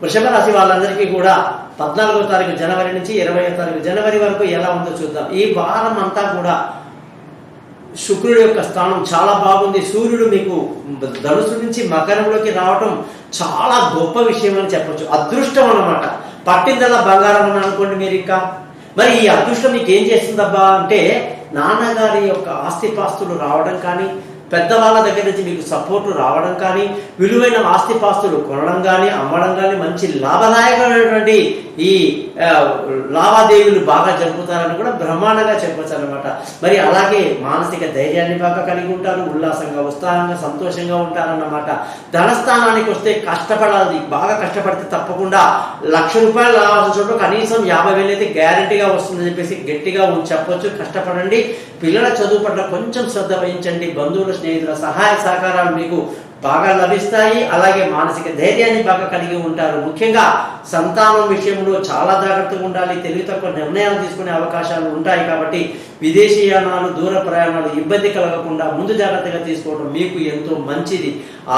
వృషభ రాశి వాళ్ళందరికీ కూడా 14వ తారీఖు జనవరి నుంచి 20వ తారీఖు జనవరి వరకు ఎలా ఉందో చూద్దాం. ఈ వారం అంతా కూడా శుక్రుడి యొక్క స్థానం చాలా బాగుంది. సూర్యుడు మీకు ధనుసు నుంచి మకరంలోకి రావటం చాలా గొప్ప విషయం అని చెప్పొచ్చు. అదృష్టం అన్నమాట. పట్టిందల్లా బంగారం అని అనుకోండి మీరు. ఇంకా మరి ఈ అదృష్టం మీకు ఏం చేస్తుందబ్బా అంటే, నాన్నగారి యొక్క ఆస్తిపాస్తులు రావడం కానీ, పెద్దవాళ్ళ దగ్గర నుంచి మీకు సపోర్టు రావడం కానీ, విలువైన ఆస్తిపాస్తులు కొనడం కానీ, అమ్మడం కానీ, మంచి లాభదాయకమైనటువంటి ఈ లావాదేవీలు బాగా జరుపుతారని కూడా బ్రహ్మాండంగా చెప్పొచ్చు అనమాట. మరి అలాగే మానసిక ధైర్యాన్ని బాగా కలిగి ఉంటారు, ఉల్లాసంగా ఉత్సాహంగా సంతోషంగా ఉంటారన్నమాట. ధనస్థానానికి వస్తే కష్టపడాలి. బాగా కష్టపడితే తప్పకుండా ₹1,00,000 రావాల్సిన చోట కనీసం 50,000 అయితే గ్యారంటీగా వస్తుందని చెప్పేసి గట్టిగా చెప్పొచ్చు. కష్టపడండి. పిల్లల చదువు పట్ల కొంచెం శ్రద్ధ వహించండి. బంధువుల స్నేహితుల సహాయ సహకారాలు మీకు బాగా లభిస్తాయి. అలాగే మానసిక ధైర్యాన్ని బాగా కలిగి ఉంటారు. ముఖ్యంగా సంతానం విషయంలో చాలా జాగ్రత్తగా ఉండాలి. తెలివి తక్కువ నిర్ణయాలు తీసుకునే అవకాశాలు ఉంటాయి. కాబట్టి విదేశీయానాలు, దూర ప్రయాణాలు ఇబ్బంది కలగకుండా ముందు జాగ్రత్తగా తీసుకోవడం మీకు ఎంతో మంచిది.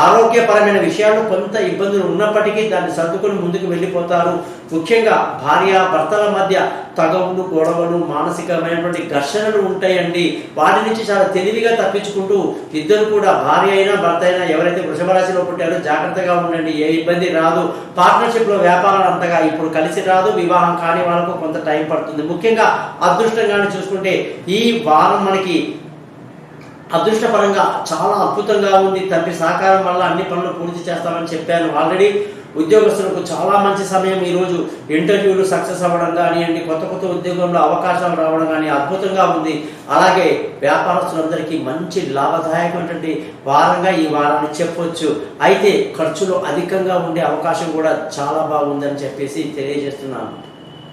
ఆరోగ్యపరమైన విషయాల్లో కొంత ఇబ్బందులు ఉన్నప్పటికీ దాన్ని సర్దుకొని ముందుకు వెళ్ళిపోతారు. ముఖ్యంగా భార్య భర్తల మధ్య తగవులు, గొడవలు, మానసికమైనటువంటి ఘర్షణలు ఉంటాయండి. వాటి నుంచి చాలా తెలివిగా తప్పించుకుంటూ ఇద్దరు కూడా, భార్య అయినా భర్త అయినా, ఎవరైతే వృషభ రాశిలో పుట్టారో జాగ్రత్తగా ఉండండి. ఏ ఇబ్బంది రాదు. పార్ట్నర్షిప్ లో వ్యాపారాలు అంతగా ఇప్పుడు కలిసి రాదు. వివాహం కాని వాళ్ళకు కొంత టైం పడుతుంది. ముఖ్యంగా అదృష్టంగానే చూసుకుంటే ఈ వారం మనకి అదృష్టపరంగా చాలా అద్భుతంగా ఉంది. తండ్రి సహకారం వల్ల అన్ని పనులు పూర్తి చేస్తామని చెప్పాను ఆల్రెడీ. ఉద్యోగస్తులకు చాలా మంచి సమయం. ఈరోజు ఇంటర్వ్యూలు సక్సెస్ అవ్వడం కానివ్వండి, కొత్త కొత్త ఉద్యోగంలో అవకాశాలు రావడం కానీ అద్భుతంగా ఉంది. అలాగే వ్యాపారస్తులందరికీ మంచి లాభదాయకమైనటువంటి వారంగా ఈ వారాన్ని చెప్పొచ్చు. అయితే ఖర్చులు అధికంగా ఉండే అవకాశం కూడా చాలా బాగుందని చెప్పేసి తెలియజేస్తున్నాను.